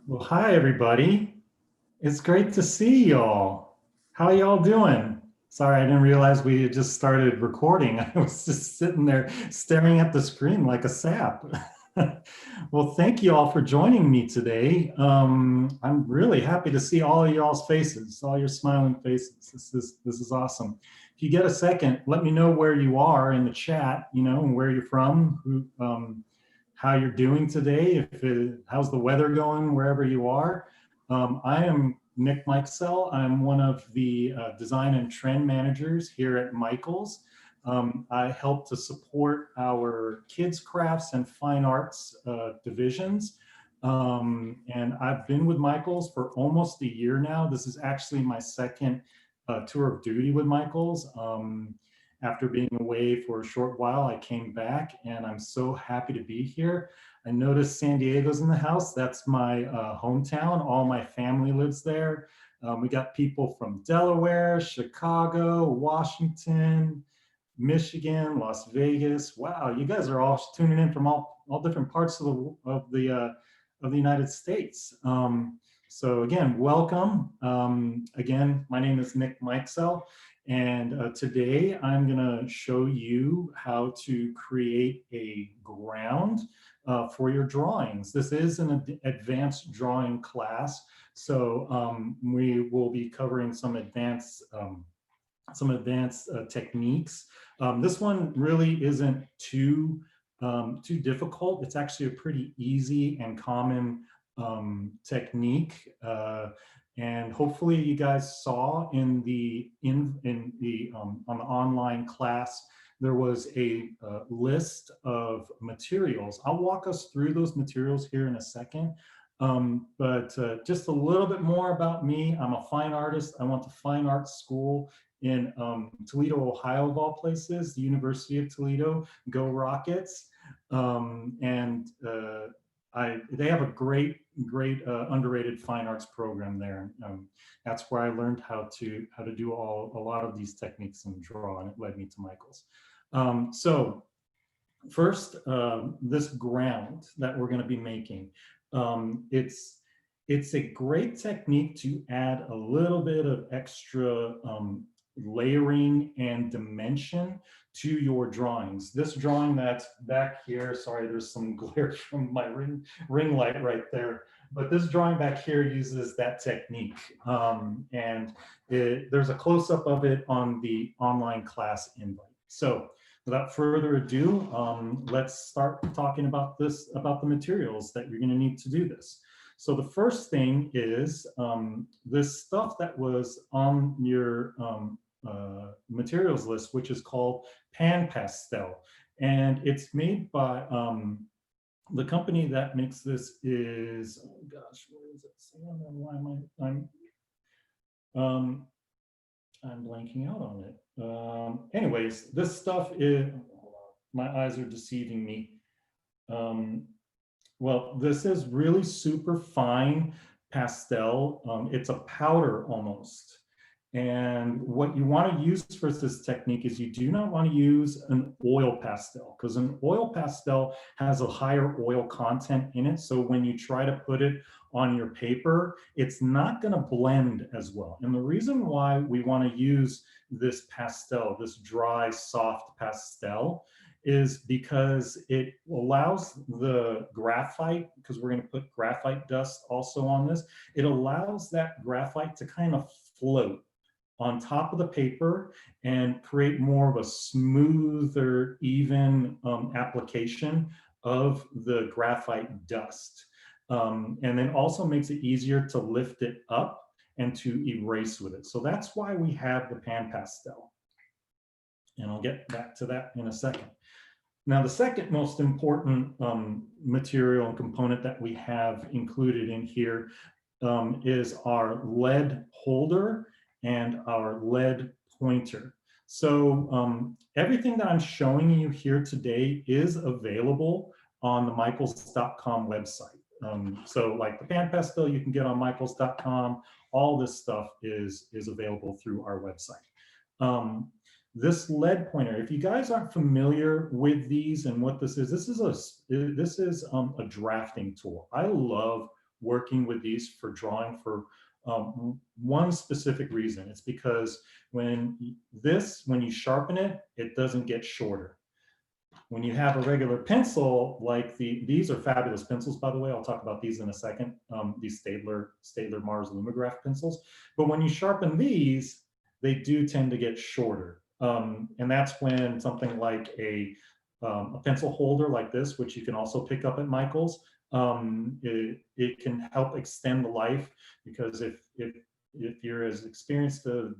Well, hi, everybody. It's great to see y'all. How y'all doing? Sorry, I didn't realize we had just started recording. I was just sitting there staring at the screen like a sap. Well, thank you all for joining me today. I'm really happy to see all of y'all's faces, all your smiling faces. This is awesome. If you get a second, let me know where you are in the chat, and where you're from, how you're doing today, how's the weather going wherever you are. I am Nick Mikesell. I'm one of the design and trend managers here at Michaels. I help to support our kids crafts and fine arts divisions. And I've been with Michaels for almost a year now. This is actually my second tour of duty with Michaels. After being away for a short while, I came back and I'm so happy to be here. I noticed San Diego's in the house. That's my hometown. All my family lives there. We got people from Delaware, Chicago, Washington, Michigan, Las Vegas. Wow, you guys are all tuning in from all different parts of the United States. So again, welcome. Again, my name is Nick Mikesell. And today I'm going to show you how to create a ground for your drawings. This is an advanced drawing class, so we will be covering some advanced techniques. This one really isn't too difficult. It's actually a pretty easy and common technique. And hopefully you guys saw on the online class, there was a list of materials. I'll walk us through those materials here in a second. But just a little bit more about me. I'm a fine artist. I went to fine arts school in Toledo, Ohio, of all places, the University of Toledo. Go Rockets. They have a great underrated fine arts program there. That's where I learned how to do a lot of these techniques and draw, and it led me to Michael's. So first, this ground that we're going to be making, it's a great technique to add a little bit of extra layering and dimension to your drawings. This drawing that's back here, sorry, there's some glare from my ring light right there, but this drawing back here uses that technique. There's a close-up of it on the online class invite. So without further ado, let's start talking about the materials that you're going to need to do this. So the first thing is this stuff that was on your materials list, which is called PanPastel. And it's made by, the company that makes this is, oh gosh, where is it? Why am I'm blanking out on it. Anyways, this stuff is, my eyes are deceiving me. Well, this is really super fine pastel. It's a powder almost. And what you want to use for this technique is you do not want to use an oil pastel, because an oil pastel has a higher oil content in it. So when you try to put it on your paper, it's not going to blend as well. And the reason why we want to use this pastel, this dry, soft pastel, is because it allows the graphite, because we're going to put graphite dust also on this, it allows that graphite to kind of float on top of the paper and create more of a smoother, even application of the graphite dust. And then also makes it easier to lift it up and to erase with it. So that's why we have the PanPastel. And I'll get back to that in a second. Now, the second most important material and component that we have included in here is our lead holder and our lead pointer. So everything that I'm showing you here today is available on the michaels.com website. So like the PanPastel you can get on michaels.com. All this stuff is available through our website. This lead pointer, if you guys aren't familiar with these and what this is a drafting tool. I love working with these for drawing for one specific reason. It's because when you sharpen it, it doesn't get shorter. When you have a regular pencil, like these are fabulous pencils, by the way. I'll talk about these in a second, these Staedtler Mars Lumograph pencils. But when you sharpen these, they do tend to get shorter. And that's when something like a pencil holder like this, which you can also pick up at Michael's, it can help extend the life, because if you're as experienced a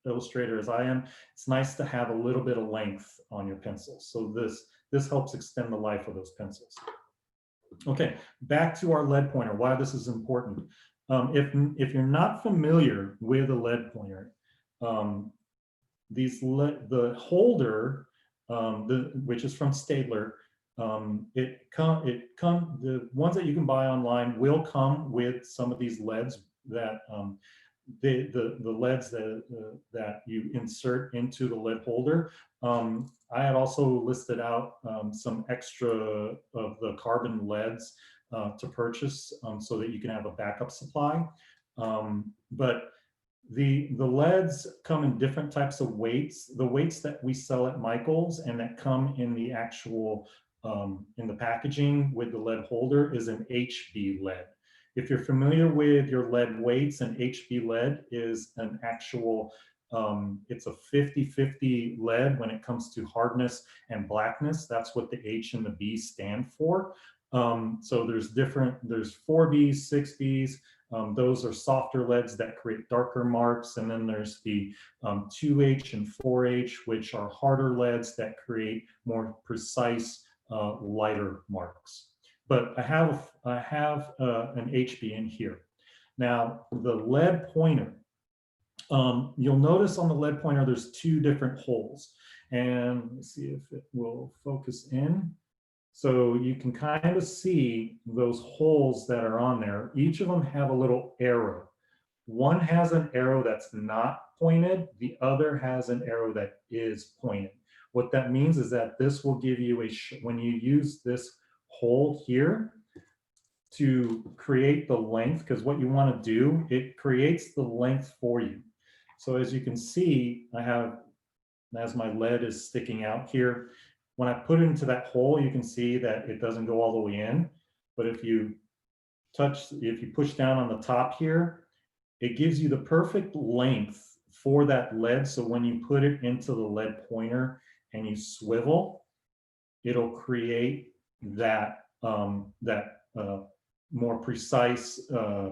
illustrator as I am, it's nice to have a little bit of length on your pencils. So this helps extend the life of those pencils. Okay, back to our lead pointer, why this is important. If you're not familiar with a lead pointer, the holder, which is from Staedtler, the ones that you can buy online will come with some of these leads that the leads that you insert into the lead holder. I had also listed out some extra of the carbon leads to purchase so that you can have a backup supply. But the leads come in different types of weights. The weights that we sell at Michael's and that come in the actual in the packaging with the lead holder is an HB lead. If you're familiar with your lead weights, an HB lead is an actual, it's a 50-50 lead when it comes to hardness and blackness. That's what the H and the B stand for. So there's 4Bs, 6Bs. Those are softer leads that create darker marks. And then there's the 2H and 4H, which are harder leads that create more precise, lighter marks. But I have an HB in here. Now, the lead pointer, you'll notice on the lead pointer, there's two different holes. And let's see if it will focus in. So you can kind of see those holes that are on there. Each of them have a little arrow. One has an arrow that's not pointed. The other has an arrow that is pointed. What that means is that this will give you when you use this hole here to create the length, because what you want to do, it creates the length for you. So as you can see, I have, as my lead is sticking out here, when I put it into that hole, you can see that it doesn't go all the way in. But if you push down on the top here, it gives you the perfect length for that lead. So when you put it into the lead pointer and you swivel, it'll create that more precise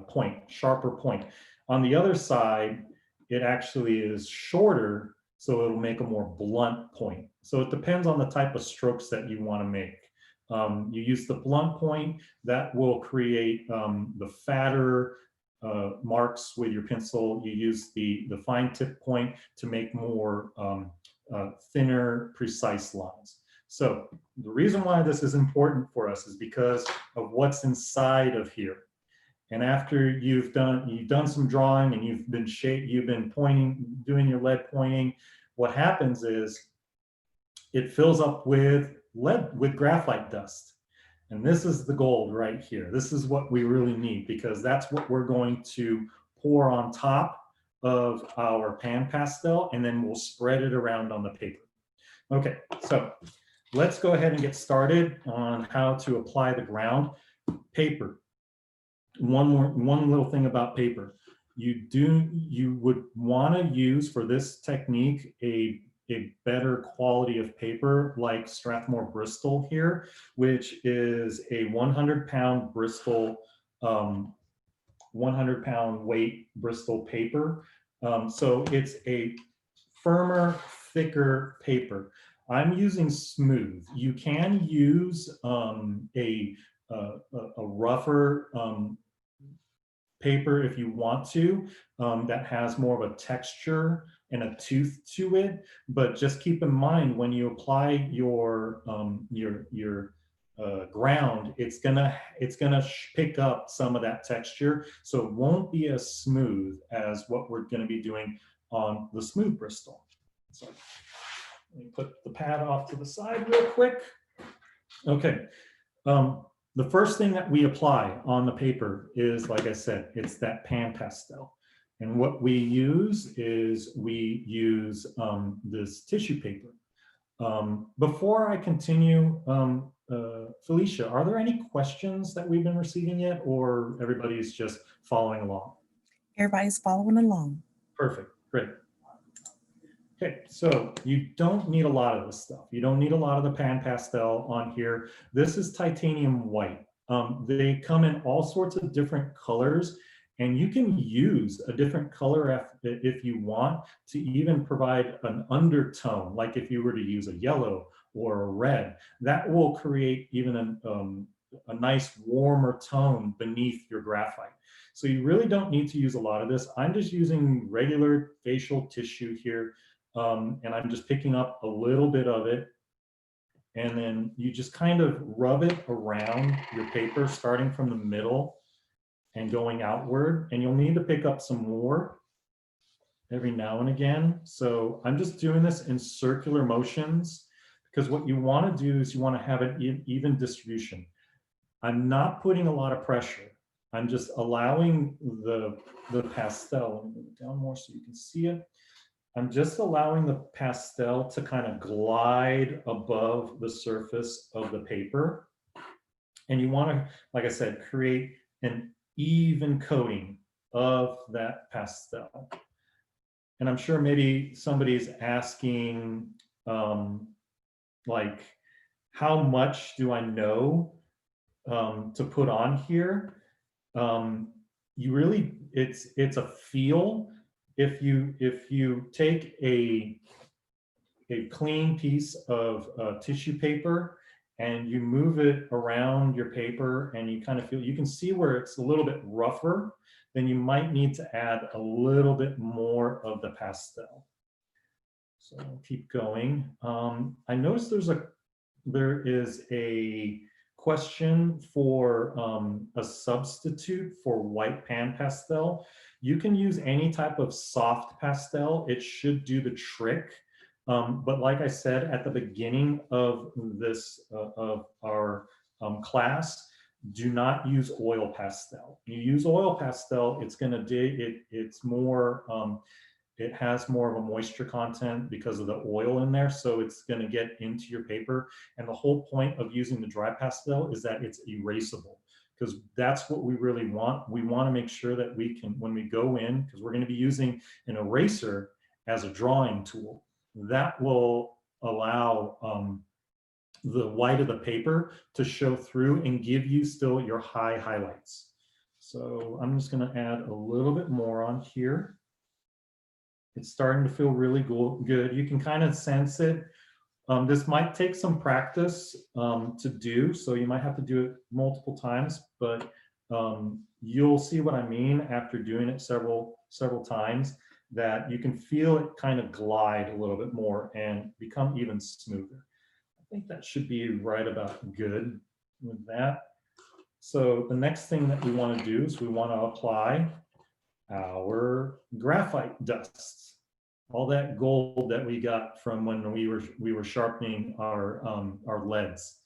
point, sharper point. On the other side, it actually is shorter, so it'll make a more blunt point. So it depends on the type of strokes that you want to make. You use the blunt point, that will create the fatter marks with your pencil. You use the fine tip point to make more thinner, precise lines. So the reason why this is important for us is because of what's inside of here. And after you've done some drawing and you've been pointing, doing your lead pointing, what happens is it fills up with graphite dust. And this is the gold right here. This is what we really need, because that's what we're going to pour on top of our PanPastel, and then we'll spread it around on the paper. Okay, so let's go ahead and get started on how to apply the ground. Paper. One little thing about paper. You would want to use for this technique a better quality of paper like Strathmore Bristol here, which is a 100-pound Bristol, 100-pound weight Bristol paper. So it's a firmer, thicker paper. I'm using smooth. You can use a rougher paper if you want to, that has more of a texture and a tooth to it. But just keep in mind, when you apply your ground, it's gonna pick up some of that texture, so it won't be as smooth as what we're gonna be doing on the smooth Bristol. So let me put the pad off to the side real quick. Okay. the first thing that we apply on the paper is, like I said, it's that PanPastel. And what we use is we use this tissue paper. Before I continue, Felicia, are there any questions that we've been receiving yet, or everybody's just following along? Everybody's following along. Perfect, great. Okay, so you don't need a lot of this stuff. You don't need a lot of the PanPastel on here. This is titanium white. They come in all sorts of different colors, and you can use a different color if you want to even provide an undertone, like if you were to use a yellow or a red. That will create even a nice warmer tone beneath your graphite. So you really don't need to use a lot of this. I'm just using regular facial tissue here. And I'm just picking up a little bit of it. And then you just kind of rub it around your paper, starting from the middle and going outward. And you'll need to pick up some more every now and again. So I'm just doing this in circular motions, because what you want to do is you want to have an even distribution. I'm not putting a lot of pressure. I'm just allowing the pastel, let me move it down more so you can see it. I'm just allowing the pastel to kind of glide above the surface of the paper. And you want to, like I said, create an even coating of that pastel. And I'm sure maybe somebody's asking, like, how much do I know to put on here? You really, it's a feel. If you take a clean piece of tissue paper and you move it around your paper and you kind of feel, you can see where it's a little bit rougher, then you might need to add a little bit more of the pastel. So I'll keep going. I noticed there is a question for a substitute for white PanPastel. You can use any type of soft pastel. It should do the trick. But like I said at the beginning of this of our class, do not use oil pastel. You use oil pastel, it's going to it's more it has more of a moisture content because of the oil in there, so it's going to get into your paper. And the whole point of using the dry pastel is that it's erasable, because that's what we really want. We want to make sure that we can, when we go in, because we're going to be using an eraser as a drawing tool, that will allow the white of the paper to show through and give you still your high highlights. So I'm just going to add a little bit more on here. It's starting to feel really good. You can kind of sense it. This might take some practice to do, so you might have to do it multiple times, but you'll see what I mean after doing it several times, that you can feel it kind of glide a little bit more and become even smoother. I think that should be right about good with that. So the next thing that we want to do is we want to apply our graphite dust, all that gold that we got from when we were sharpening our leads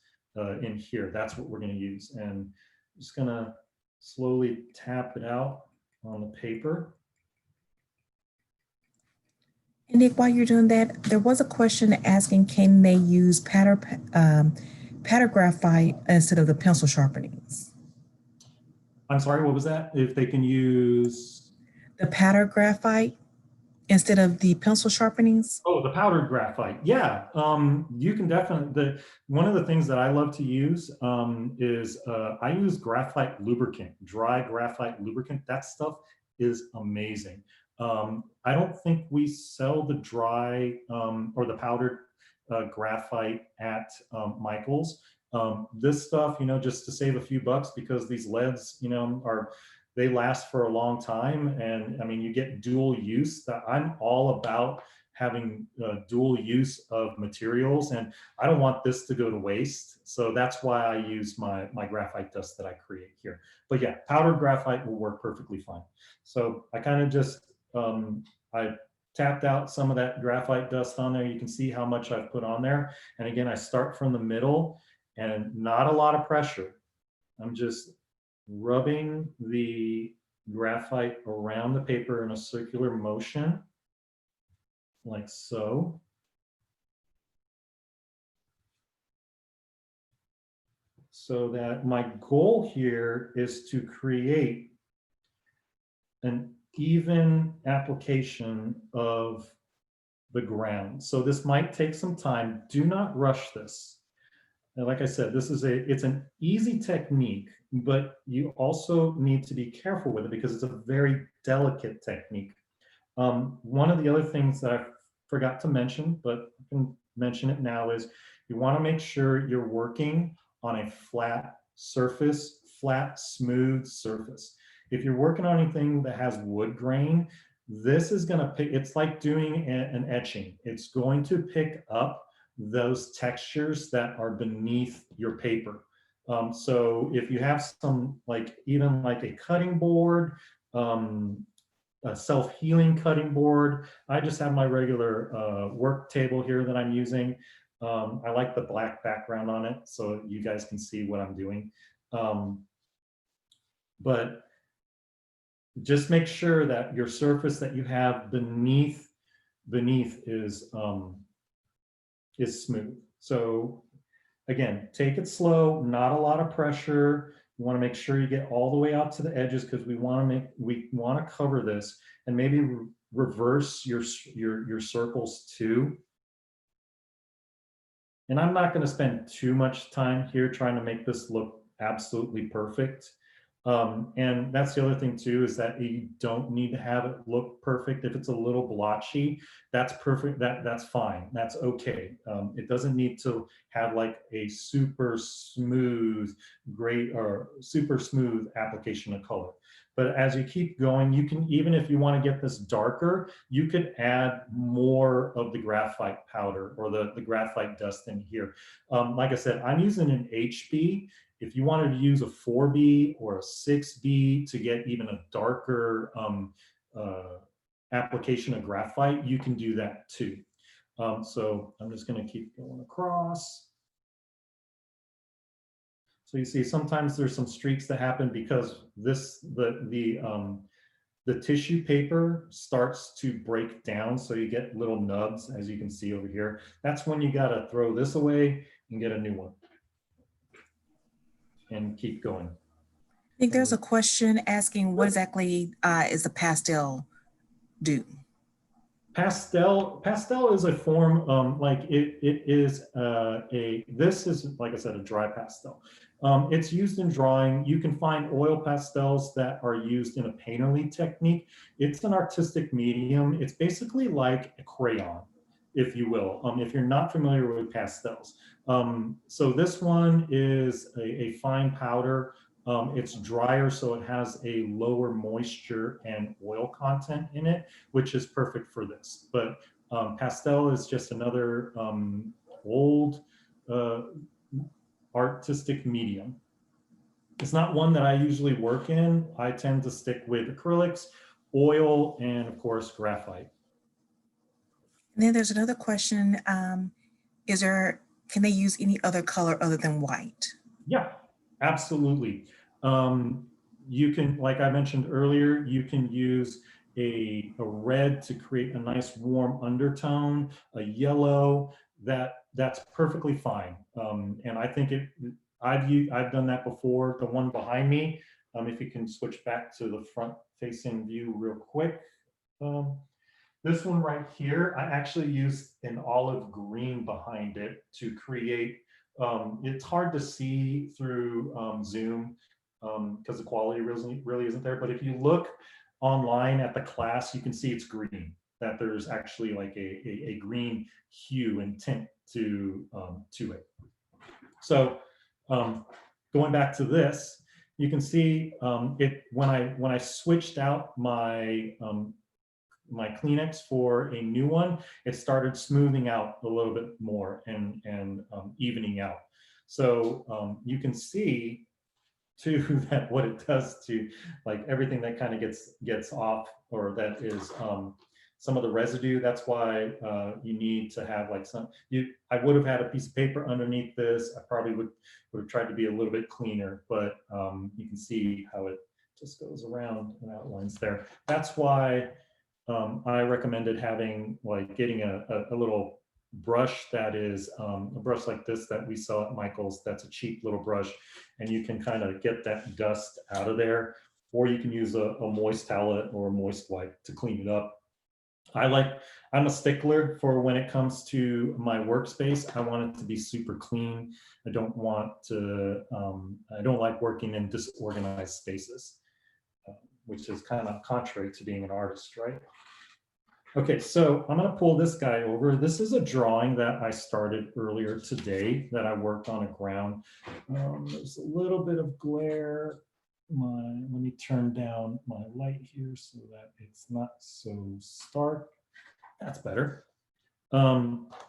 in here. That's what we're going to use, and I'm just going to slowly tap it out on the paper. And Nick, while you're doing that, there was a question asking, can they use powder graphite instead of the pencil sharpenings? I'm sorry, what was that? If they can use the powder graphite instead of the pencil sharpenings? Oh, the powdered graphite. Yeah, you can definitely. One of the things that I love to use is I use graphite lubricant, dry graphite lubricant. That stuff is amazing. I don't think we sell the dry or the powdered graphite at Michael's. This stuff, just to save a few bucks, because these leads, they last for a long time, and I mean, you get dual use. That I'm all about having dual use of materials, and I don't want this to go to waste. So that's why I use my graphite dust that I create here. But yeah, powdered graphite will work perfectly fine. So I kind of just I tapped out some of that graphite dust on there. You can see how much I've put on there. And again, I start from the middle and not a lot of pressure. I'm just rubbing the graphite around the paper in a circular motion, like so. So that my goal here is to create an even application of the ground. So this might take some time. Do not rush this. And like I said, it's an easy technique, but you also need to be careful with it because it's a very delicate technique. One of the other things that I forgot to mention, but I can mention it now, is you want to make sure you're working on a flat surface, flat, smooth surface. If you're working on anything that has wood grain, this is going to pick, it's like doing an etching. It's going to pick up those textures that are beneath your paper. So if you have some, like even like a cutting board, a self-healing cutting board. I just have my regular work table here that I'm using. I like the black background on it so you guys can see what I'm doing. But just make sure that your surface that you have beneath is smooth. So again, take it slow, not a lot of pressure. You want to make sure you get all the way out to the edges because we want to cover this, and maybe reverse your circles too. And I'm not going to spend too much time here trying to make this look absolutely perfect. And that's the other thing too, is that you don't need to have it look perfect. If it's a little blotchy, that's perfect. That's fine. That's okay. It doesn't need to have like a super smooth, great or super smooth application of color. But as you keep going, you can, even if you want to get this darker, you could add more of the graphite powder or the graphite dust in here. Like I said, I'm using an HB. If you wanted to use a 4B or a 6B to get even a darker application of graphite, you can do that too. So I'm just going to keep going across. So you see, sometimes there's some streaks that happen because the tissue paper starts to break down, so you get little nubs, as you can see over here. That's when you got to throw this away and get a new one. And keep going. I think there's a question asking what exactly is the pastel do? Pastel is a form, like it is this is, like I said, a dry pastel. It's used in drawing. You can find oil pastels that are used in a painterly technique. It's an artistic medium. It's basically like a crayon, if you will, if you're not familiar with pastels. So this one is a fine powder. It's drier, so it has a lower moisture and oil content in it, which is perfect for this. But pastel is just another old artistic medium. It's not one that I usually work in. I tend to stick with acrylics, oil, and of course, graphite. And then there's another question. Can they use any other color other than white? Yeah, absolutely. You can, like I mentioned earlier, you can use a red to create a nice warm undertone, a yellow, that's perfectly fine. And I think I've done that before. The one behind me, if you can switch back to the front facing view real quick. This one right here, I actually used an olive green behind it to create, it's hard to see through Zoom because the quality really isn't there. But if you look online at the class, you can see it's green, that there's actually like a green hue and tint to it. So going back to this, you can see when I switched out my my Kleenex for a new one, it started smoothing out a little bit more and evening out. So you can see too that what it does to like everything that kind of gets off or that is some of the residue. That's why you need to have like I would have had a piece of paper underneath this. I probably would have tried to be a little bit cleaner, but you can see how it just goes around and outlines there. That's why I recommended having like getting a little brush that is a brush like this that we sell at Michael's. That's a cheap little brush, and you can kind of get that dust out of there, or you can use a moist towel or a moist wipe to clean it up. I'm a stickler for when it comes to my workspace. I want it to be super clean. I don't like working in disorganized spaces, which is kind of contrary to being an artist, right? Okay, so I'm gonna pull this guy over. This is a drawing that I started earlier today that I worked on a ground. There's a little bit of glare. Let me turn down my light here so that it's not so stark. That's better.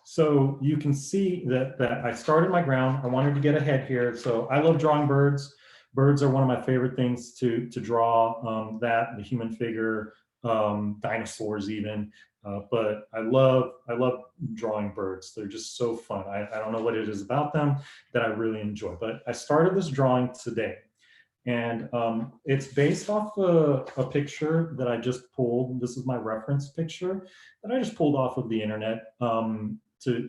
So you can see that I started my ground. I wanted to get ahead here. So I love drawing birds. Birds are one of my favorite things to draw. The human figure, dinosaurs even. But I love drawing birds. They're just so fun. I don't know what it is about them that I really enjoy. But I started this drawing today. And it's based off a picture that I just pulled. This is my reference picture that I just pulled off of the internet to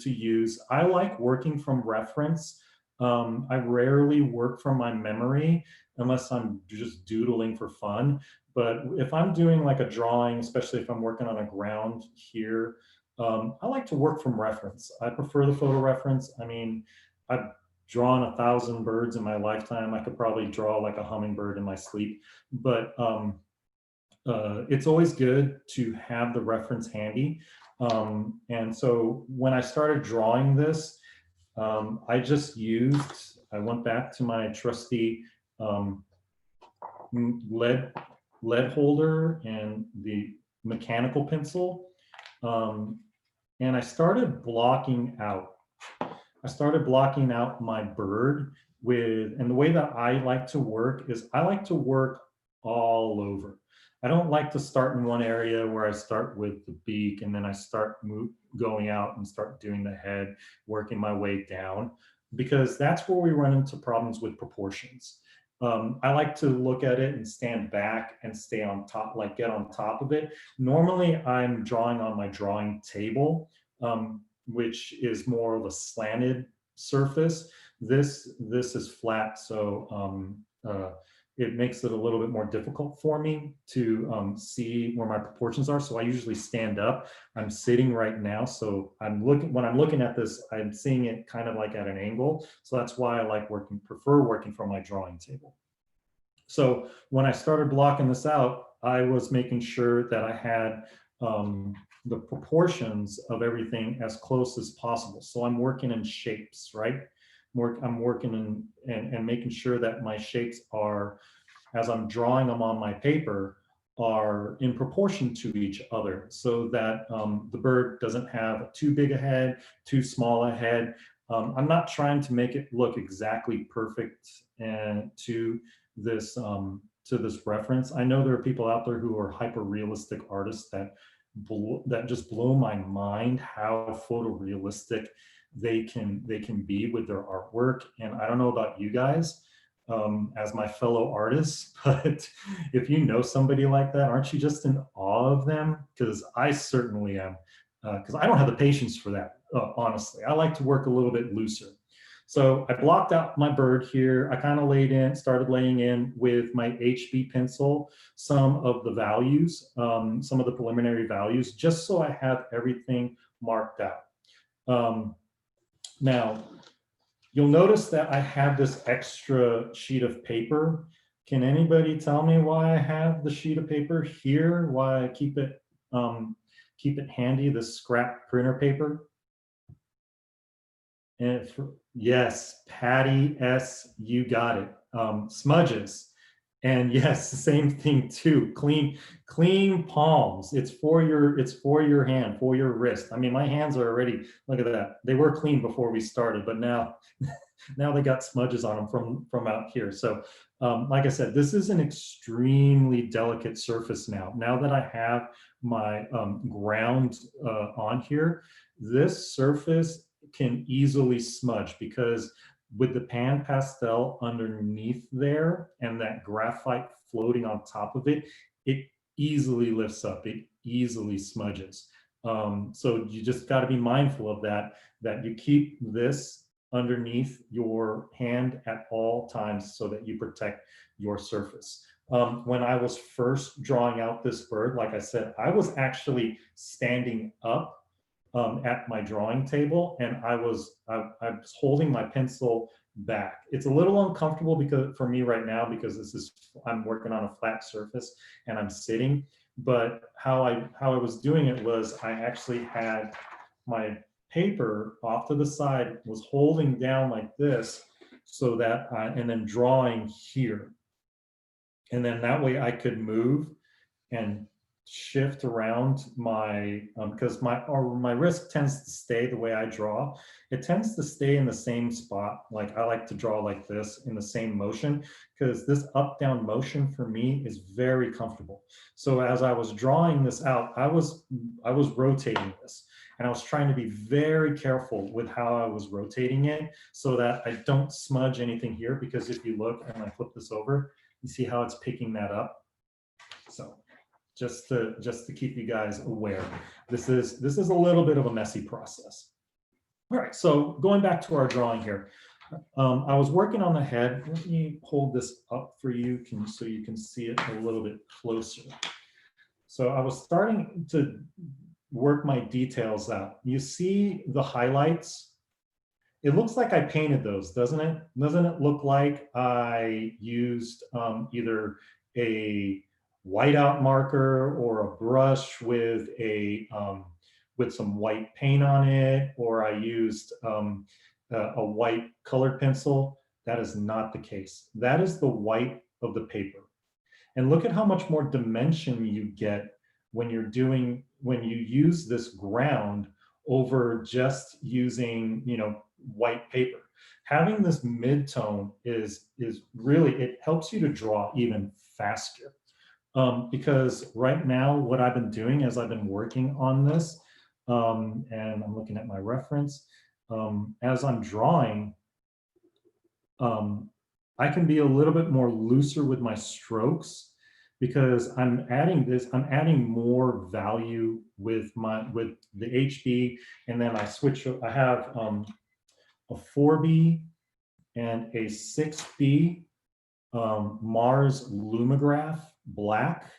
use. I like working from reference. I rarely work from my memory unless I'm just doodling for fun. But if I'm doing like a drawing, especially if I'm working on a ground here, I like to work from reference. I prefer the photo reference. I mean, I've drawn 1,000 birds in my lifetime. I could probably draw like a hummingbird in my sleep, but it's always good to have the reference handy. And so when I started drawing this, I went back to my trusty lead holder and the mechanical pencil. And I started blocking out my bird and the way that I like to work is I like to work all over. I don't like to start in one area where I start with the beak and then I start going out and start doing the head, working my way down, because that's where we run into problems with proportions. I like to look at it and stand back and stay on top, like get on top of it. Normally I'm drawing on my drawing table, which is more of a slanted surface. This is flat, so it makes it a little bit more difficult for me to see where my proportions are. So I usually stand up. I'm sitting right now, so when I'm looking at this, I'm seeing it kind of like at an angle. So that's why I prefer working from my drawing table. So when I started blocking this out, I was making sure that I had the proportions of everything as close as possible. So I'm working in shapes, right? I'm working and making sure that my shapes are, as I'm drawing them on my paper, are in proportion to each other so that the bird doesn't have too big a head, too small a head. I'm not trying to make it look exactly perfect and to this reference. I know there are people out there who are hyper realistic artists that just blow my mind how photorealistic they can be with their artwork. And I don't know about you guys as my fellow artists, but if you know somebody like that, aren't you just in awe of them? Because I certainly am, because I don't have the patience for that, honestly. I like to work a little bit looser. So I blocked out my bird here. I kind of started laying in with my HB pencil some of the values, some of the preliminary values, just so I have everything marked out. Now, you'll notice that I have this extra sheet of paper. Can anybody tell me why I have the sheet of paper here? Why I keep it handy, this scrap printer paper? And yes, Patty S, you got it. Smudges. And yes, the same thing too. Clean palms. It's for your hand, for your wrist. I mean, my hands are already, look at that. They were clean before we started, but now they got smudges on them from out here. So like I said, this is an extremely delicate surface now. Now that I have my ground on here, this surface can easily smudge because with the PanPastel underneath there and that graphite floating on top of it, it easily lifts up, it easily smudges. So you just got to be mindful of that, that you keep this underneath your hand at all times so that you protect your surface. When I was first drawing out this bird, like I said, I was actually standing up at my drawing table, and I was holding my pencil back. It's a little uncomfortable because for me right now, because I'm working on a flat surface and I'm sitting. But how I was doing it was I actually had my paper off to the side, was holding down like this, so that and then drawing here, and then that way I could move and shift around my because my wrist tends to stay the way I draw. It tends to stay in the same spot. Like I like to draw like this in the same motion because this up down motion for me is very comfortable. So as I was drawing this out, I was rotating this, and I was trying to be very careful with how I was rotating it so that I don't smudge anything here, because if you look and I flip this over, you see how it's picking that up. So just to keep you guys aware, this is a little bit of a messy process. All right, so going back to our drawing here, I was working on the head. Let me hold this up for you so you can see it a little bit closer. So I was starting to work my details out. You see the highlights? It looks like I painted those, doesn't it? Doesn't it look like I used either a whiteout marker or a brush with some white paint on it, or I used a white colored pencil? That is not the case. That is the white of the paper. And look at how much more dimension you get when you use this ground over just using, white paper. Having this mid-tone is really, it helps you to draw even faster. Because right now, what I've been doing as I've been working on this, and I'm looking at my reference, as I'm drawing, I can be a little bit more looser with my strokes because I'm adding more value with the HB, and then I have a 4B and a 6B Mars Lumograph black.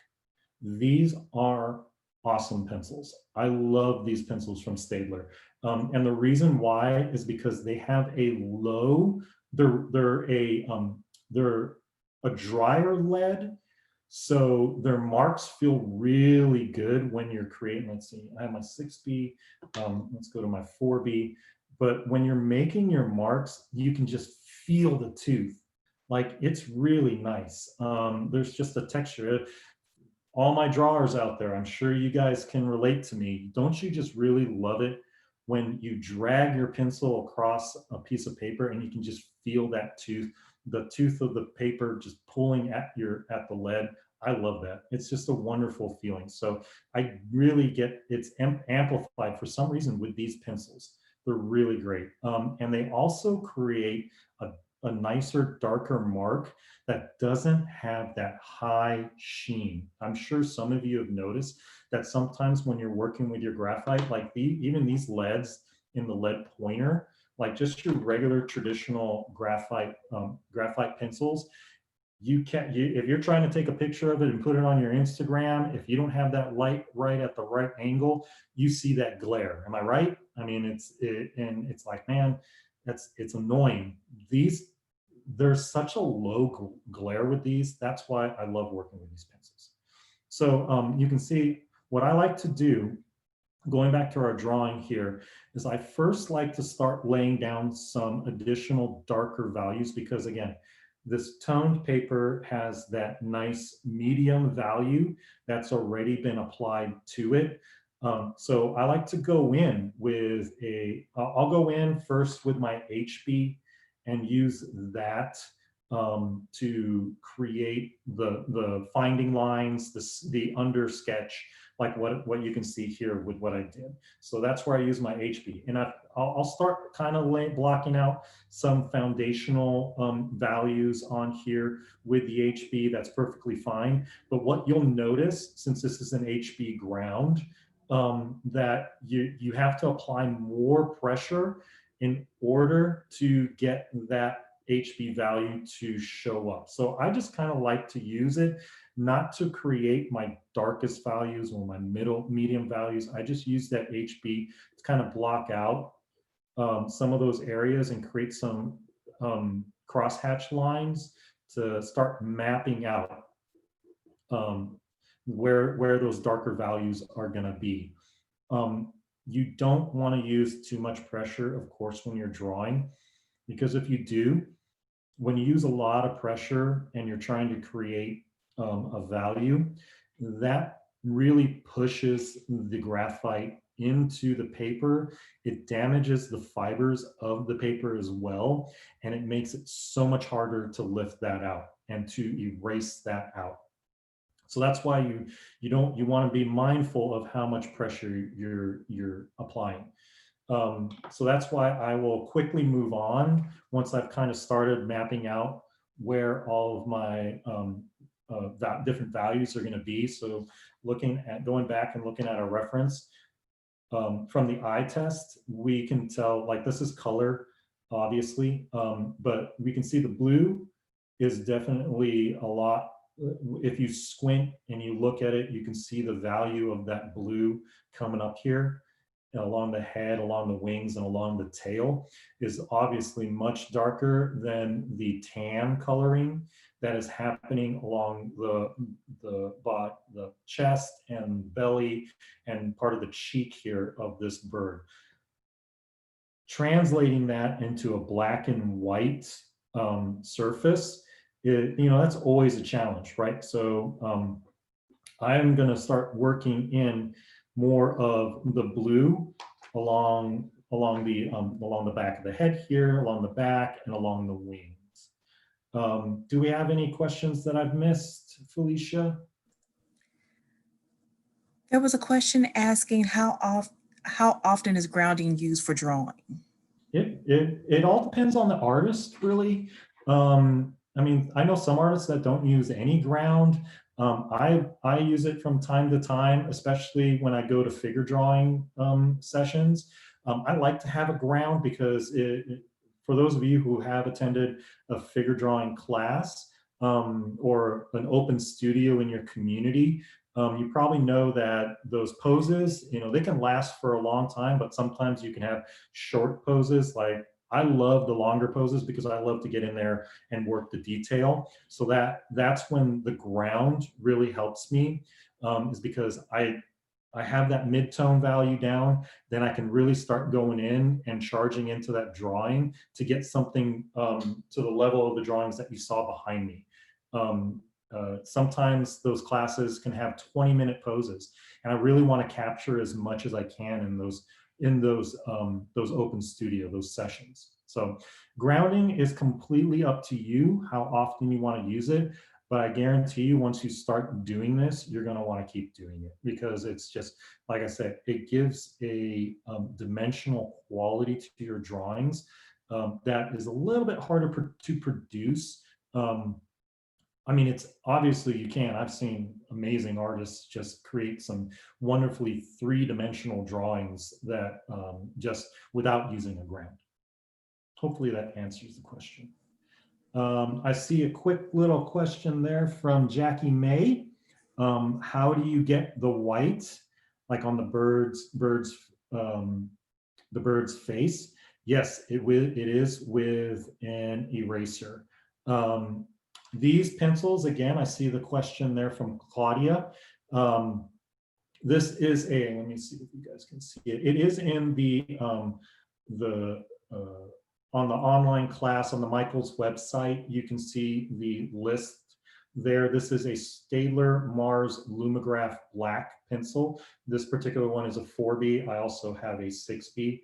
These are awesome pencils. I love these pencils from Staedtler. And the reason why is because they have a low, they're a drier lead, so their marks feel really good when you're creating. Let's see, I have my 6B, let's go to my 4B. But when you're making your marks, you can just feel the tooth. Like, it's really nice. There's just a texture. All my drawers out there, I'm sure you guys can relate to me. Don't you just really love it when you drag your pencil across a piece of paper and you can just feel that tooth, the tooth of the paper just pulling at the lead? I love that. It's just a wonderful feeling. So I really get it's amplified for some reason with these pencils. They're really great. And they also create a nicer, darker mark that doesn't have that high sheen. I'm sure some of you have noticed that sometimes when you're working with your graphite, like even these leads in the lead pointer, like just your regular traditional graphite pencils, if you're trying to take a picture of it and put it on your Instagram, if you don't have that light right at the right angle, you see that glare. Am I right? I mean, it's like, man, it's annoying. There's such a low glare with these. That's why I love working with these pencils. So you can see what I like to do, going back to our drawing here, is I first like to start laying down some additional darker values, because again, this toned paper has that nice medium value that's already been applied to it. So I like to go in with I'll go in first with my HB and use that to create the finding lines, the under sketch, like what you can see here with what I did. So that's where I use my HB. And I'll start kind of blocking out some foundational values on here with the HB. That's perfectly fine. But what you'll notice, since this is an HB ground, that you have to apply more pressure in order to get that HB value to show up. So I just kind of like to use it, not to create my darkest values or my medium values. I just use that HB to kind of block out some of those areas and create some crosshatch lines to start mapping out where those darker values are going to be. You don't want to use too much pressure, of course, when you're drawing, because if you do, when you use a lot of pressure and you're trying to create a value, that really pushes the graphite into the paper. It damages the fibers of the paper as well, and it makes it so much harder to lift that out and to erase that out. So that's why you want to be mindful of how much pressure you're applying. So that's why I will quickly move on once I've kind of started mapping out where all of my different values are going to be. So going back and looking at a reference from the eye test, we can tell, like, this is color, obviously, but we can see the blue is definitely a lot. If you squint and you look at it, you can see the value of that blue coming up here along the head, along the wings, and along the tail is obviously much darker than the tan coloring that is happening along the chest and belly and part of the cheek here of this bird. Translating that into a black and white surface, that's always a challenge, right? So I'm going to start working in more of the blue along the back of the head here, along the back, and along the wings. Do we have any questions that I've missed, Felicia? There was a question asking how often is grounding used for drawing? It all depends on the artist, really. I mean, I know some artists that don't use any ground. I use it from time to time, especially when I go to figure drawing sessions. I like to have a ground because for those of you who have attended a figure drawing class or an open studio in your community, you probably know that those poses, they can last for a long time, but sometimes you can have short poses. Like, I love the longer poses because I love to get in there and work the detail. So that's when the ground really helps me, is because I have that mid-tone value down, then I can really start going in and charging into that drawing to get something to the level of the drawings that you saw behind me. Sometimes those classes can have 20-minute poses, and I really want to capture as much as I can in those open studio, those sessions. So grounding is completely up to you how often you want to use it, but I guarantee you once you start doing this, you're going to want to keep doing it, because it's just, like I said, it gives a dimensional quality to your drawings that is a little bit harder to produce. I mean, it's obviously you can. I've seen amazing artists just create some wonderfully three-dimensional drawings that just without using a ground. Hopefully that answers the question. I see a quick little question there from Jackie May. How do you get the white, like on the bird's face? Yes, it is with an eraser. These pencils, again, I see the question there from Claudia. This is let me see if you guys can see it. It is in on the online class on the Michaels website. You can see the list there. This is a Staedtler Mars Lumograph black pencil. This particular one is a 4B. I also have a 6B.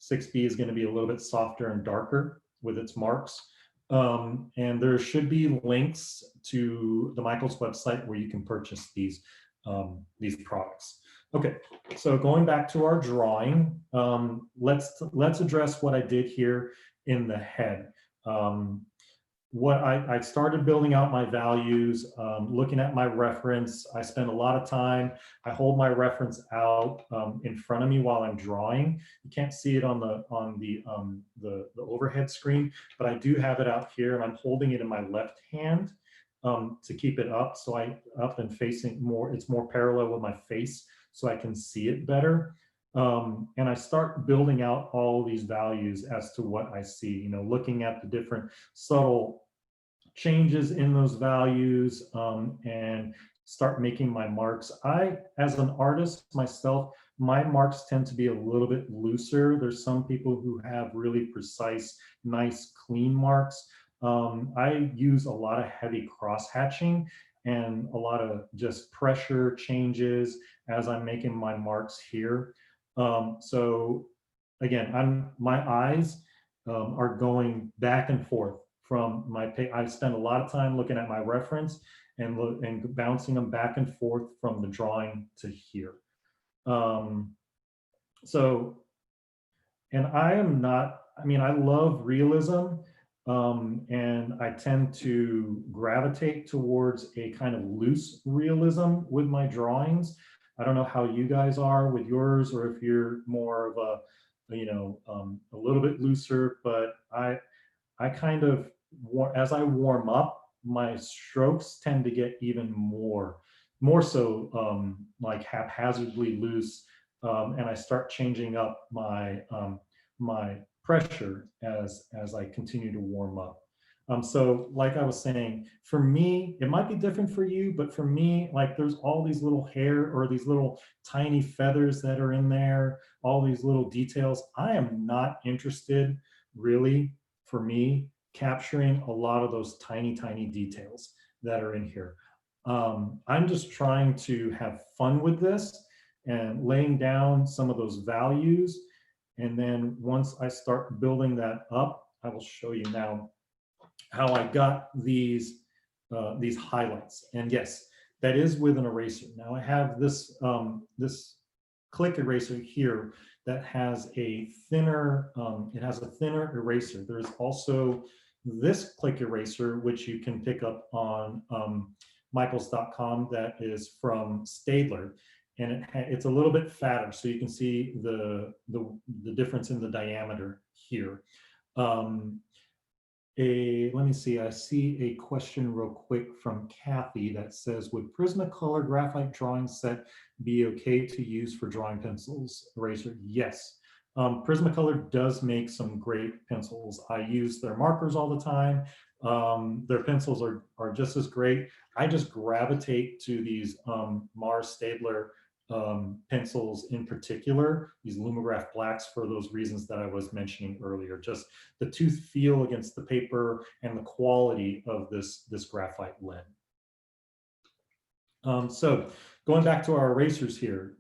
6B is going to be a little bit softer and darker with its marks. And there should be links to the Michaels website where you can purchase these products. Okay, so going back to our drawing, let's address what I did here in the head. What I started building out my values, looking at my reference. I spend a lot of time. I hold my reference out in front of me while I'm drawing. You can't see it on the overhead screen, but I do have it out here, and I'm holding it in my left hand to keep it up. So up and facing more. It's more parallel with my face, so I can see it better. And I start building out all these values as to what I see, you know, looking at the different subtle changes in those values, and start making my marks. As an artist myself, my marks tend to be a little bit looser. There's some people who have really precise, nice, clean marks. I use a lot of heavy cross hatching and a lot of just pressure changes as I'm making my marks here. So again, my eyes are going back and forth from I spend a lot of time looking at my reference and bouncing them back and forth from the drawing to here. And I am not, I mean, I love realism, and I tend to gravitate towards a kind of loose realism with my drawings. I don't know how you guys are with yours, or if you're more of a little bit looser, but I kind of, as I warm up, my strokes tend to get even more so like haphazardly loose, and I start changing up my pressure as I continue to warm up. So like I was saying, for me, it might be different for you, but for me, like there's all these little hair or these little tiny feathers that are in there, all these little details. I am not interested really, for me, capturing a lot of those tiny, tiny details that are in here. I'm just trying to have fun with this and laying down some of those values. And then once I start building that up, I will show you now how I got these highlights. And yes, that is with an eraser. Now I have this click eraser here that has a thinner, eraser. There's also this click eraser, which you can pick up on michaels.com, that is from Staedtler. And it's a little bit fatter, so you can see the difference in the diameter here. Let me see, I see a question real quick from Kathy that says, would Prismacolor graphite drawing set be okay to use for drawing pencils eraser? Yes. Prismacolor does make some great pencils. I use their markers all the time. Their pencils are just as great. I just gravitate to these Mars Staedtler pencils in particular, these Lumograph blacks, for those reasons that I was mentioning earlier. Just the tooth feel against the paper and the quality of this graphite lead. So going back to our erasers here,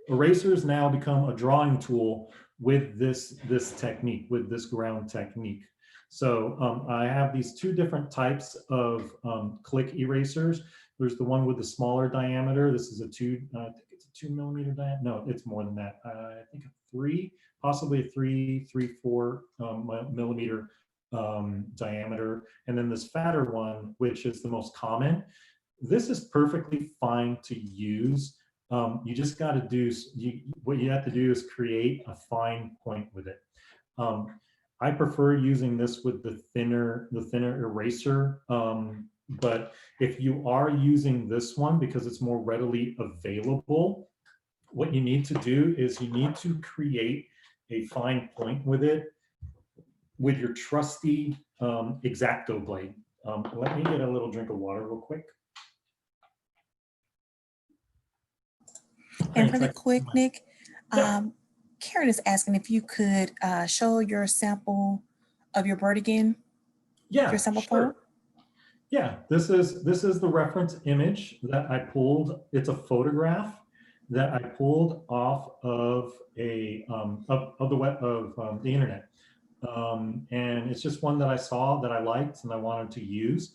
erasers now become a drawing tool with this technique, with this ground technique. So I have these two different types of click erasers. There's the one with the smaller diameter. This is I think it's a 2 millimeter diameter. No, it's more than that. I think possibly a 4 millimeter diameter. And then this fatter one, which is the most common. This is perfectly fine to use. You just got to do, what you have to do is create a fine point with it. I prefer using this with the thinner eraser. But if you are using this one because it's more readily available, what you need to do is you need to create a fine point with it with your trusty X-Acto blade. Let me get a little drink of water real quick. And really quick, Nick, Karen is asking if you could show your sample of your bird again. Yeah, your sample sure. photo. Yeah, this is the reference image that I pulled. It's a photograph that I pulled off of the internet. And it's just one that I saw that I liked and I wanted to use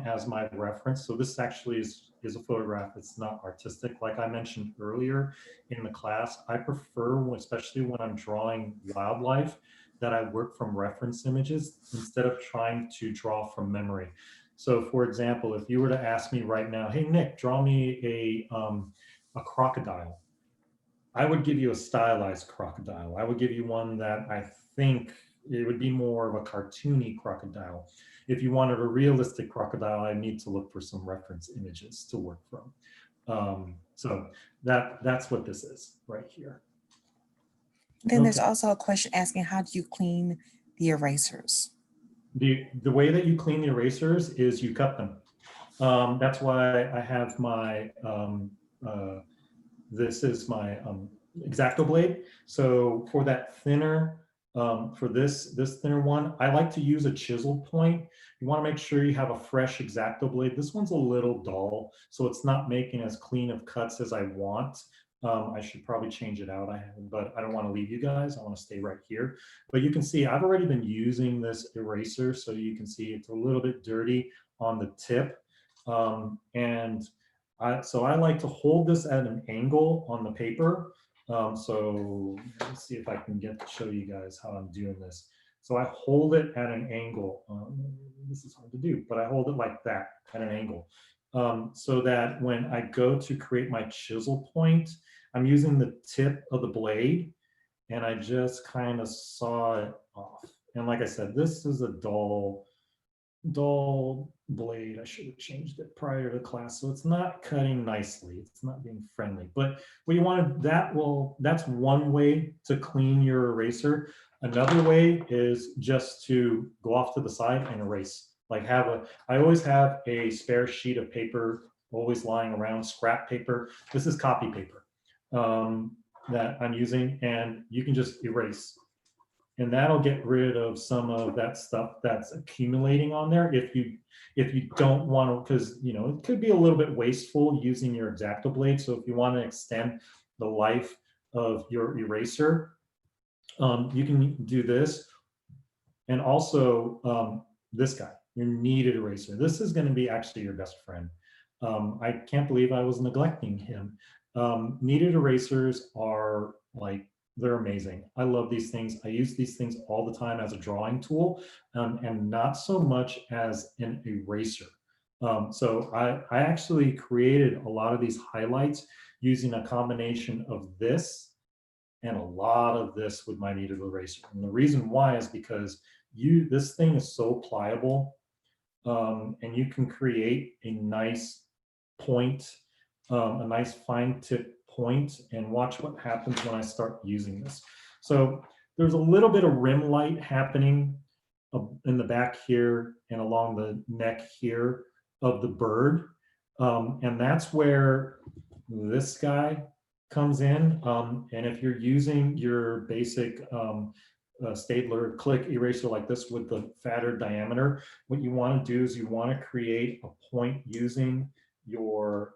as my reference. So this actually is a photograph. It's not artistic. Like I mentioned earlier in the class, I prefer, especially when I'm drawing wildlife, that I work from reference images instead of trying to draw from memory. So for example, if you were to ask me right now, hey, Nick, draw me a crocodile, I would give you a stylized crocodile. I would give you one that I think it would be more of a cartoony crocodile. If you wanted a realistic crocodile, I need to look for some reference images to work from. So that's what this is right here. Then there's also a question asking, how do you clean the erasers? The way that you clean the erasers is you cut them. That's why I have my, this is my X-Acto blade. So for that thinner, for this thinner one, I like to use a chisel point. You want to make sure you have a fresh X-Acto blade. This one's a little dull, so it's not making as clean of cuts as I want. I should probably change it out, but I don't want to leave you guys. I want to stay right here. But you can see I've already been using this eraser, so you can see it's a little bit dirty on the tip. So I like to hold this at an angle on the paper. So let's see if I can show you guys how I'm doing this. So I hold it at an angle. This is hard to do, but I hold it like that at an angle. So that when I go to create my chisel point, I'm using the tip of the blade and I just kind of saw it off. And like I said, this is a dull blade. I should have changed it prior to class. So it's not cutting nicely. It's not being friendly. But what you want to, that's one way to clean your eraser. Another way is just to go off to the side and erase. Like I always have a spare sheet of paper always lying around, scrap paper. This is copy paper that I'm using, and you can just erase. And that'll get rid of some of that stuff that's accumulating on there if you don't want to, because it could be a little bit wasteful using your X-Acto blade. So if you want to extend the life of your eraser, you can do this. And also this guy, your kneaded eraser. This is going to be actually your best friend. I can't believe I was neglecting him. Kneaded erasers are they're amazing. I love these things. I use these things all the time as a drawing tool and not so much as an eraser. So I actually created a lot of these highlights using a combination of this and a lot of this with my kneaded eraser. And the reason why is because this thing is so pliable and you can create a nice point, a nice fine tip point, and watch what happens when I start using this. So there's a little bit of rim light happening in the back here and along the neck here of the bird. And that's where this guy comes in. And if you're using your basic Staedtler click eraser like this with the fatter diameter, what you want to do is you want to create a point using your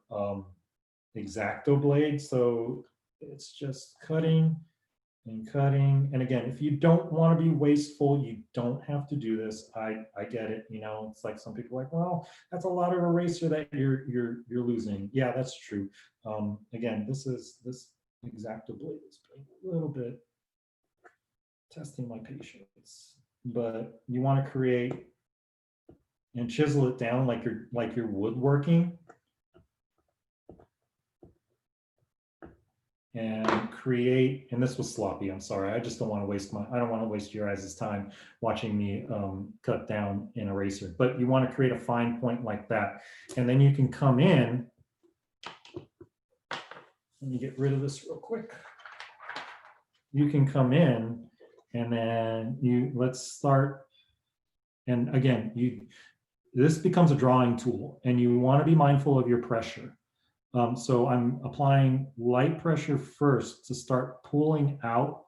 X-Acto blade. So it's just cutting and cutting. And again, if you don't want to be wasteful, you don't have to do this. I get it. It's like some people are like, well, that's a lot of eraser that you're losing. Yeah, that's true. Again, this X-Acto blade is a little bit testing my patience, but you want to create and chisel it down like you're woodworking. And create, and this was sloppy, I'm sorry. I just don't want to waste your guys' time watching me cut down an eraser. But you want to create a fine point like that. And then you can come in, let me get rid of this real quick. You can come in and then let's start. And again, this becomes a drawing tool and you want to be mindful of your pressure. So I'm applying light pressure first to start pulling out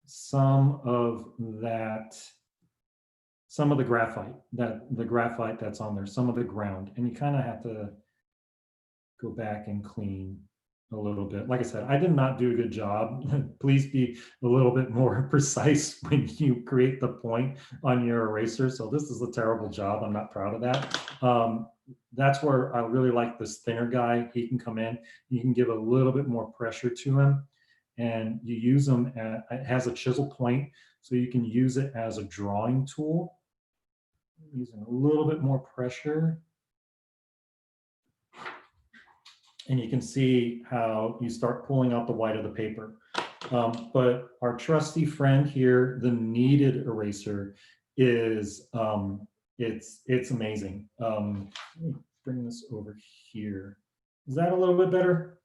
some of the graphite, that's on there, some of the ground. And you kind of have to go back and clean a little bit. Like I said, I did not do a good job. Please be a little bit more precise when you create the point on your eraser. So this is a terrible job. I'm not proud of that. That's where I really like this thinner guy. He can come in, you can give a little bit more pressure to him, and you use him, it has a chisel point, so you can use it as a drawing tool. Using a little bit more pressure. And you can see how you start pulling out the white of the paper. But our trusty friend here, the Kneaded Eraser, is it's amazing. Let me bring this over here. Is that a little bit better?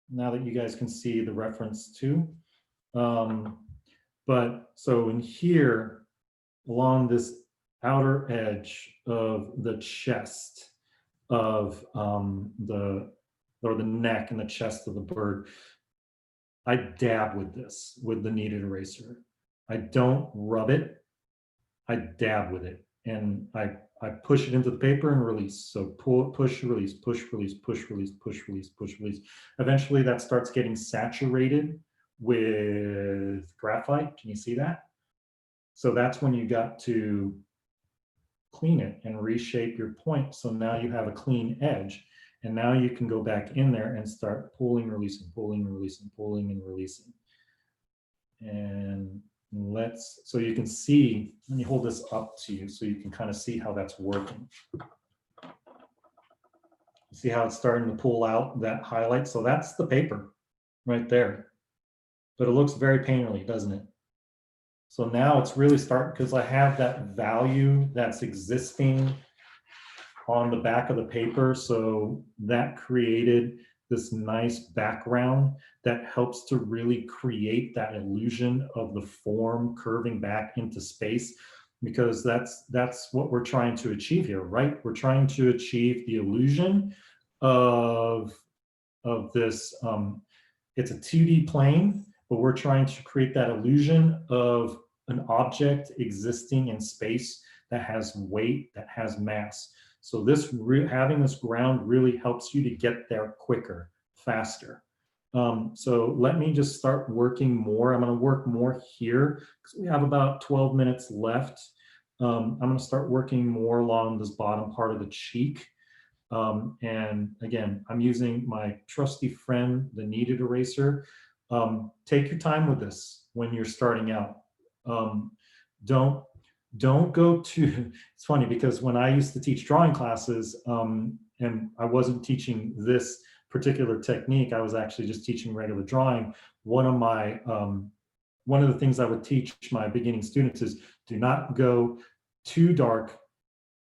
Now that you guys can see the reference too. But so in here, along this outer edge of the chest of the neck and the chest of the bird, I dab with this, with the Kneaded Eraser. I don't rub it, I dab with it, and I push it into the paper and release. So pull, push, release, push, release, push, release, push, release, push, release. Eventually that starts getting saturated with graphite. Can you see that? So that's when you got to clean it and reshape your point. So now you have a clean edge, and now you can go back in there and start pulling, releasing, pulling, releasing, pulling and releasing. And so you can see, let me hold this up to you so you can kind of see how that's working. See how it's starting to pull out that highlight? So that's the paper right there. But it looks very painterly, doesn't it? So now it's really starting, because I have that value that's existing on the back of the paper. So that created this nice background that helps to really create that illusion of the form curving back into space, because that's what we're trying to achieve here, right? We're trying to achieve the illusion of this, it's a 2D plane, but we're trying to create that illusion of an object existing in space that has weight, that has mass. So this having this ground really helps you to get there quicker, faster. So let me just start working more. I'm going to work more here because we have about 12 minutes left. I'm going to start working more along this bottom part of the cheek. And again, I'm using my trusty friend, the Kneaded Eraser. Take your time with this when you're starting out. Don't go to, it's funny because when I used to teach drawing classes, and I wasn't teaching this particular technique, I was actually just teaching regular drawing. One of the things I would teach my beginning students is do not go too dark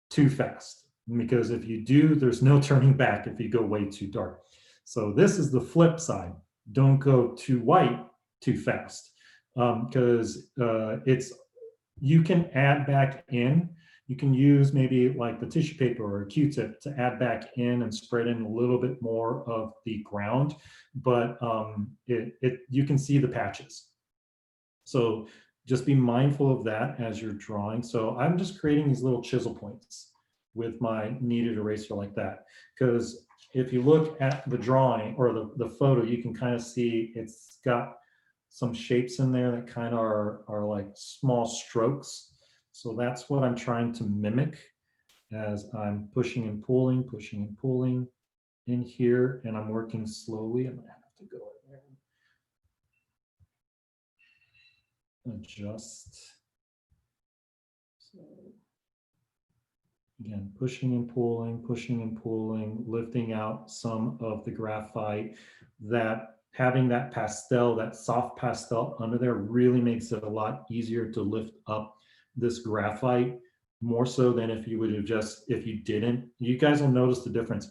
too fast, because if you do, there's no turning back if you go way too dark. So this is the flip side. Don't go too white too fast, because you can add back in. You can use maybe like the tissue paper or a Q-tip to add back in and spread in a little bit more of the ground, but you can see the patches. So just be mindful of that as you're drawing. So I'm just creating these little chisel points with my Kneaded Eraser like that, because if you look at the drawing or the photo, you can kind of see it's got some shapes in there that kind of are like small strokes. So that's what I'm trying to mimic as I'm pushing and pulling in here, and I'm working slowly. I'm gonna have to go in there and adjust. So again, pushing and pulling, lifting out some of the graphite. That having that pastel, that soft pastel under there really makes it a lot easier to lift up this graphite, more so than if you would have if you didn't. You guys will notice the difference.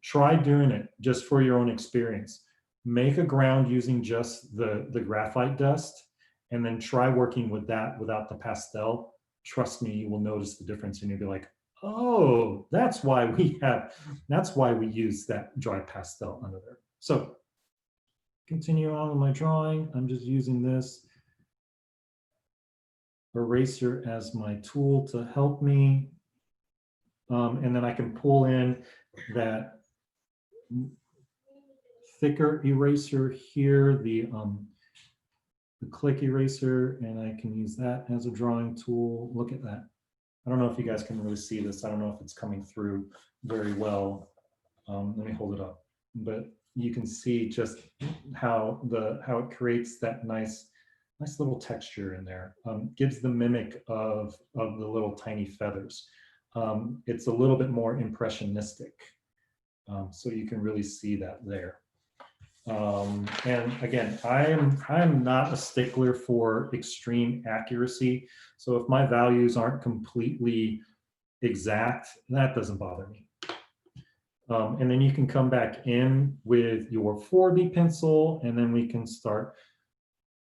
Try doing it just for your own experience. Make a ground using just the graphite dust, and then try working with that without the pastel. Trust me, you will notice the difference, and you'll be like, oh, that's why we use that dry pastel under there. So continue on with my drawing. I'm just using this eraser as my tool to help me. And then I can pull in that thicker eraser here, the click eraser, and I can use that as a drawing tool. Look at that. I don't know if you guys can really see this. I don't know if it's coming through very well. Let me hold it up, but you can see just how it creates that nice little texture in there. Gives the mimic of the little tiny feathers. It's a little bit more impressionistic, so you can really see that there. And again, I'm not a stickler for extreme accuracy. So if my values aren't completely exact, that doesn't bother me. And then you can come back in with your 4B pencil, and then we can start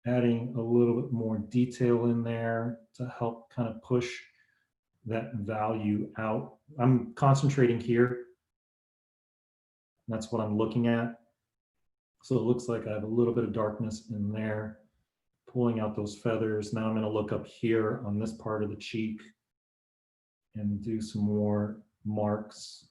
adding a little bit more detail in there to help kind of push that value out. I'm concentrating here. That's what I'm looking at. So it looks like I have a little bit of darkness in there, pulling out those feathers. Now I'm going to look up here on this part of the cheek and do some more marks.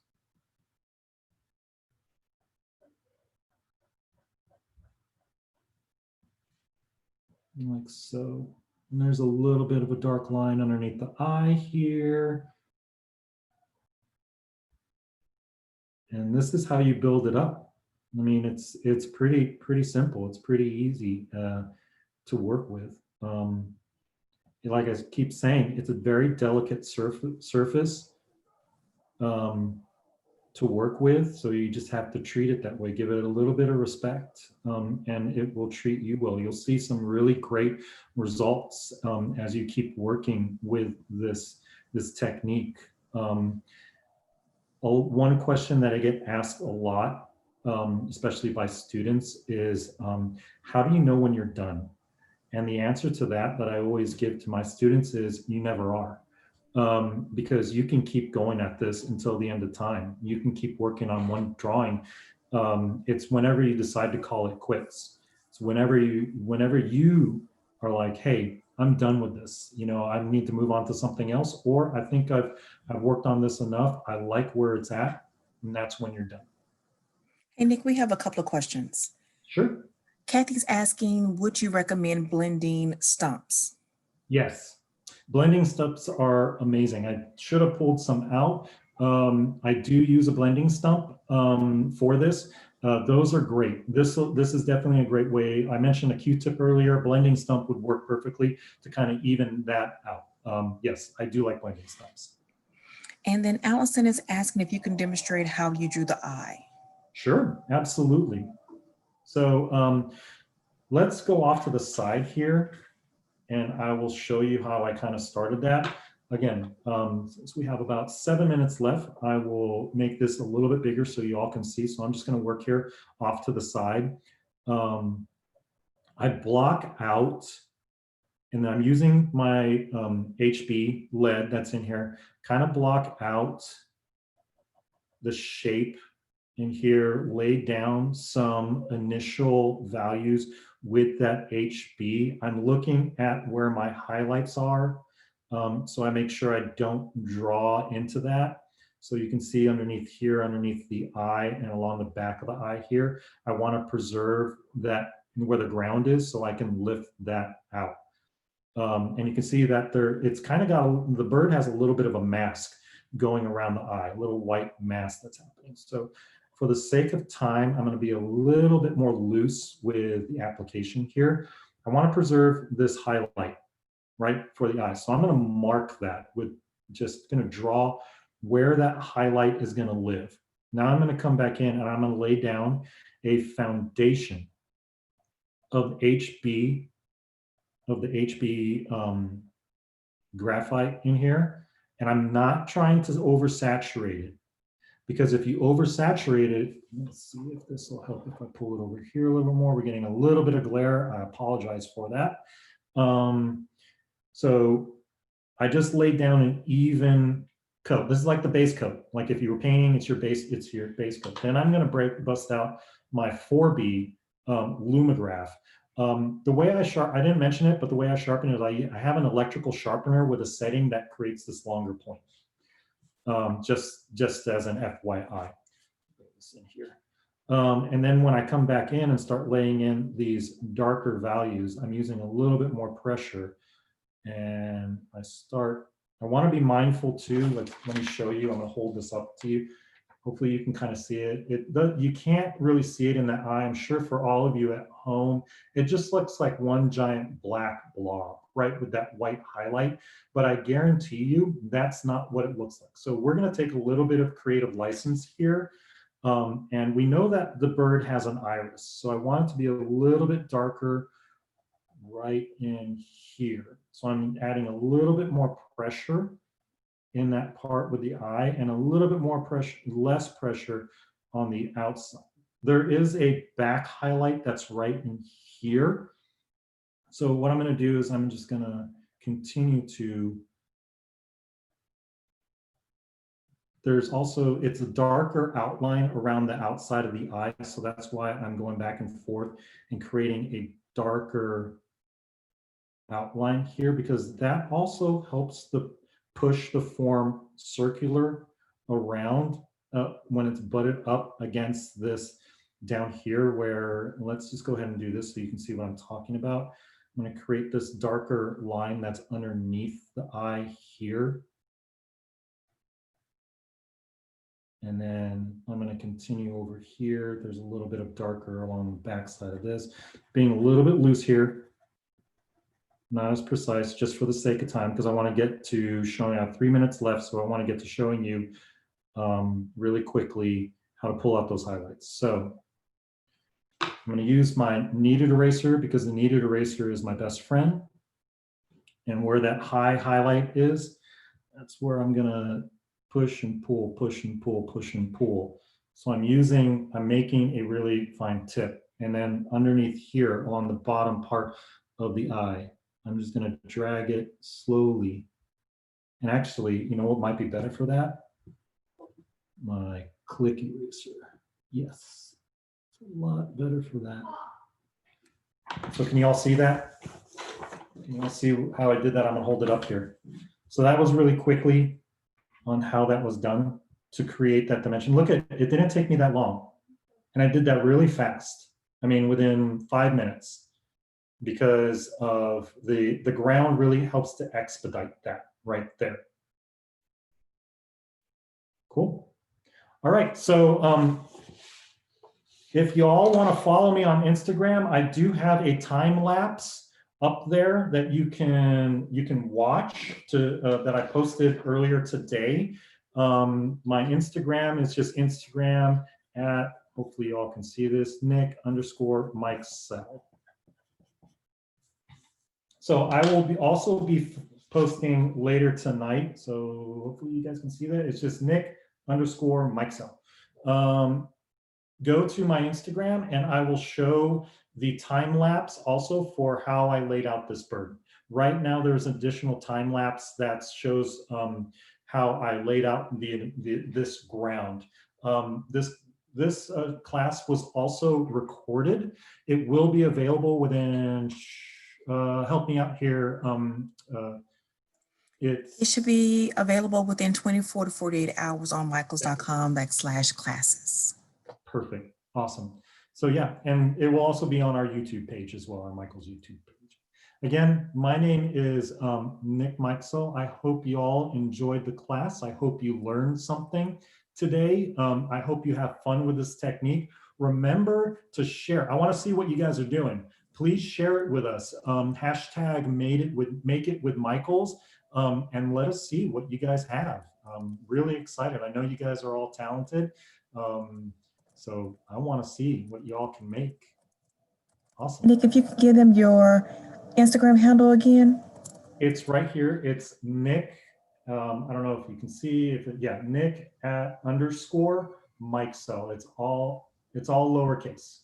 Like so. And there's a little bit of a dark line underneath the eye here. And this is how you build it up. I mean, it's pretty simple. It's pretty easy to work with. Like I keep saying, it's a very delicate surface to work with. So you just have to treat it that way. Give it a little bit of respect, and it will treat you well. You'll see some really great results as you keep working with this technique. One question that I get asked a lot, especially by students, is how do you know when you're done? And the answer to that I always give to my students is you never are. Because you can keep going at this until the end of time. You can keep working on one drawing. It's whenever you decide to call it quits. It's whenever you are like, hey, I'm done with this. You know, I need to move on to something else, or I think I've worked on this enough. I like where it's at, and that's when you're done. Hey, Nick, we have a couple of questions. Sure. Kathy's asking, would you recommend blending stumps? Yes. Blending stumps are amazing. I should have pulled some out. I do use a blending stump for this. Those are great. This is definitely a great way. I mentioned a Q-tip earlier. Blending stump would work perfectly to kind of even that out. Yes, I do like blending stumps. And then Allison is asking if you can demonstrate how you drew the eye. Sure, absolutely. So let's go off to the side here, and I will show you how I kind of started that. Again, since we have about 7 minutes left, I will make this a little bit bigger so you all can see. So I'm just going to work here off to the side. I block out, and I'm using my HB lead that's in here, kind of block out the shape in here, lay down some initial values with that HB. I'm looking at where my highlights are. So I make sure I don't draw into that. So you can see underneath here, underneath the eye and along the back of the eye here, I want to preserve that where the ground is so I can lift that out. And you can see that it's kind of got, the bird has a little bit of a mask going around the eye, a little white mask that's happening. So for the sake of time, I'm going to be a little bit more loose with the application here. I want to preserve this highlight right for the eye. So I'm going to mark that with just going to draw where that highlight is going to live. Now I'm going to come back in and I'm going to lay down a foundation of HB, of the HB graphite in here. And I'm not trying to oversaturate it, because if you oversaturate it, let's see if this will help if I pull it over here a little more. We're getting a little bit of glare. I apologize for that. So I just laid down an even coat. This is like the base coat. Like if you were painting, it's your base coat. Then I'm going to bust out my 4B Lumograph. The way I didn't mention it, but the way I sharpen it is I have an electrical sharpener with a setting that creates this longer point. Just as an FYI. Put this in here. And then when I come back in and start laying in these darker values, I'm using a little bit more pressure. And I want to be mindful too, like, let me show you, I'm going to hold this up to you. Hopefully you can kind of see it. You can't really see it in the eye. I'm sure for all of you at home, it just looks like one giant black blob, right, with that white highlight. But I guarantee you that's not what it looks like. So we're going to take a little bit of creative license here. And we know that the bird has an iris. So I want it to be a little bit darker right in here. So I'm adding a little bit more pressure in that part with the eye and a little bit more pressure, less pressure on the outside. There is a back highlight that's right in here. So what I'm going to do is I'm just going to continue to, there's also, it's a darker outline around the outside of the eye. So that's why I'm going back and forth and creating a darker outline here, because that also helps push the form circular around when it's butted up against this down here, where, let's just go ahead and do this so you can see what I'm talking about. I'm going to create this darker line that's underneath the eye here. And then I'm going to continue over here. There's a little bit of darker along the back side of this, being a little bit loose here. Not as precise, just for the sake of time, because I want to get to showing, I have 3 minutes left, so I want to get to showing you really quickly how to pull out those highlights. So I'm going to use my Kneaded Eraser, because the Kneaded Eraser is my best friend. And where that high highlight is, that's where I'm going to push and pull, push and pull, push and pull. So I'm making a really fine tip. And then underneath here along the bottom part of the eye, I'm just going to drag it slowly. And actually, you know what might be better for that? My click eraser. Yes, it's a lot better for that. So can you all see that? Can you all see how I did that? I'm going to hold it up here. So that was really quickly on how that was done to create that dimension. Look at it, it didn't take me that long. And I did that really fast. I mean, within 5 minutes. Because of the ground really helps to expedite that right there. Cool. All right, so if y'all want to follow me on Instagram, I do have a time lapse up there that you can watch that I posted earlier today. My Instagram is just Instagram at, hopefully y'all can see this, Nick_Mikesell. So I will also be posting later tonight. So hopefully you guys can see that. It's just Nick_Mikesell. Go to my Instagram and I will show the time lapse also for how I laid out this bird. Right now there's additional time lapse that shows how I laid out this ground. This class was also recorded. It will be available within, help me out here. It should be available within 24 to 48 hours on michaels.com/classes. Perfect. Awesome. So yeah, and it will also be on our YouTube page as well, on Michael's YouTube page. Again, my name is Nick Mikesell. I hope you all enjoyed the class. I hope you learned something today. I hope you have fun with this technique. Remember to share. I want to see what you guys are doing. Please share it with us. Hashtag make it with Michaels, and let us see what you guys have. I'm really excited. I know you guys are all talented. So I want to see what y'all can make. Awesome. Nick, if you could give them your Instagram handle again. It's right here. It's Nick. I don't know if you can see. Nick @_Mikesell. It's all lowercase.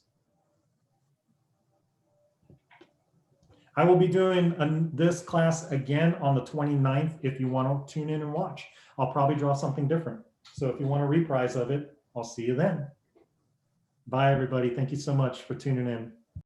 I will be doing this class again on the 29th if you want to tune in and watch. I'll probably draw something different. So if you want a reprise of it, I'll see you then. Bye, everybody. Thank you so much for tuning in.